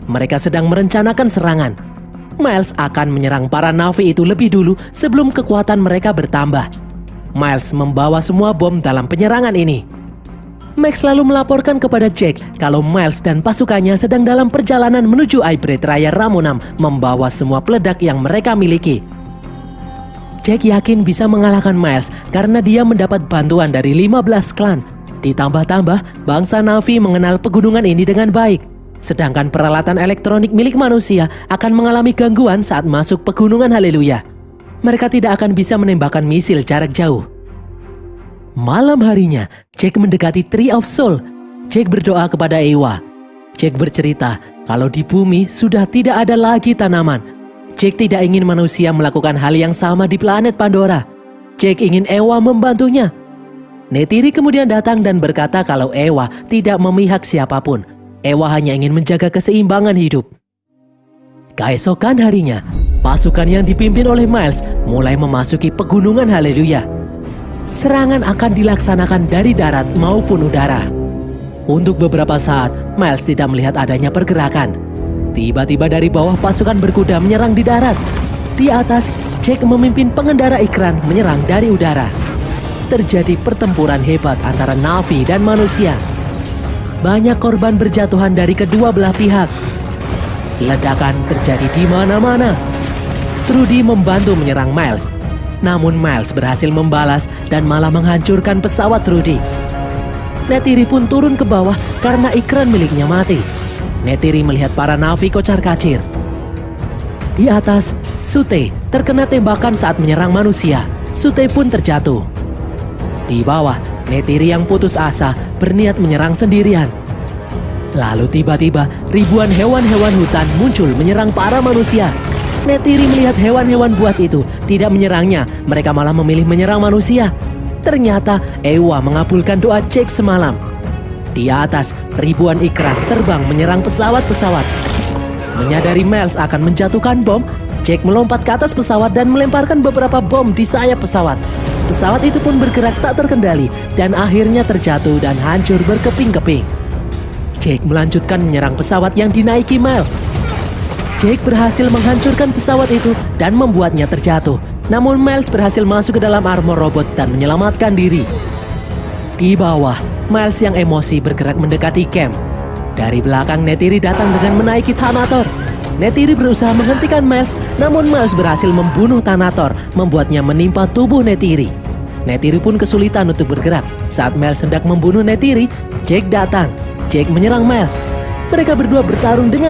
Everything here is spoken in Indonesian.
Mereka sedang merencanakan serangan. Miles akan menyerang para Na'vi itu lebih dulu sebelum kekuatan mereka bertambah. Miles membawa semua bom dalam penyerangan ini. Max lalu melaporkan kepada Jack kalau Miles dan pasukannya sedang dalam perjalanan menuju Hybrid Raya Ramunam membawa semua peledak yang mereka miliki. Jack yakin bisa mengalahkan Miles karena dia mendapat bantuan dari 15 klan. Ditambah-tambah, bangsa Na'vi mengenal pegunungan ini dengan baik. Sedangkan peralatan elektronik milik manusia akan mengalami gangguan saat masuk pegunungan Haleluya. Mereka tidak akan bisa menembakkan misil jarak jauh. Malam harinya, Jack mendekati Tree of Soul. Jack berdoa kepada Ewa. Jack bercerita kalau di bumi sudah tidak ada lagi tanaman. Jack tidak ingin manusia melakukan hal yang sama di planet Pandora. Jack ingin Ewa membantunya. Neytiri kemudian datang dan berkata kalau Ewa tidak memihak siapapun. Ewa hanya ingin menjaga keseimbangan hidup. Keesokan harinya, pasukan yang dipimpin oleh Miles mulai memasuki pegunungan Haleluya. Serangan akan dilaksanakan dari darat maupun udara. Untuk beberapa saat, Miles tidak melihat adanya pergerakan. Tiba-tiba dari bawah pasukan berkuda menyerang di darat. Di atas, Jack memimpin pengendara ikran menyerang dari udara. Terjadi pertempuran hebat antara Na'vi dan manusia. Banyak korban berjatuhan dari kedua belah pihak. Ledakan terjadi di mana-mana. Trudy membantu menyerang Miles. Namun Miles berhasil membalas dan malah menghancurkan pesawat Trudy. Neytiri pun turun ke bawah karena ikran miliknya mati. Neytiri melihat para Na'vi kocar-kacir. Di atas, Sute terkena tembakan saat menyerang manusia. Sute pun terjatuh. Di bawah, Neytiri yang putus asa berniat menyerang sendirian. Lalu tiba-tiba ribuan hewan-hewan hutan muncul menyerang para manusia. Neytiri melihat hewan-hewan buas itu tidak menyerangnya, mereka malah memilih menyerang manusia. Ternyata Ewa mengabulkan doa Jack semalam. Di atas, ribuan ikran terbang menyerang pesawat-pesawat. Menyadari Miles akan menjatuhkan bom, Jack melompat ke atas pesawat dan melemparkan beberapa bom di sayap pesawat. Pesawat itu pun bergerak tak terkendali dan akhirnya terjatuh dan hancur berkeping-keping. Jack melanjutkan menyerang pesawat yang dinaiki Miles. Jack berhasil menghancurkan pesawat itu dan membuatnya terjatuh. Namun Miles berhasil masuk ke dalam armor robot dan menyelamatkan diri. Di bawah, Miles yang emosi bergerak mendekati camp. Dari belakang, Neytiri datang dengan menaiki Thanator. Neytiri berusaha menghentikan Miles, namun Miles berhasil membunuh Thanator, membuatnya menimpa tubuh Neytiri. Neytiri pun kesulitan untuk bergerak. Saat Miles hendak membunuh Neytiri, Jack datang. Jack menyerang Miles. Mereka berdua bertarung dengan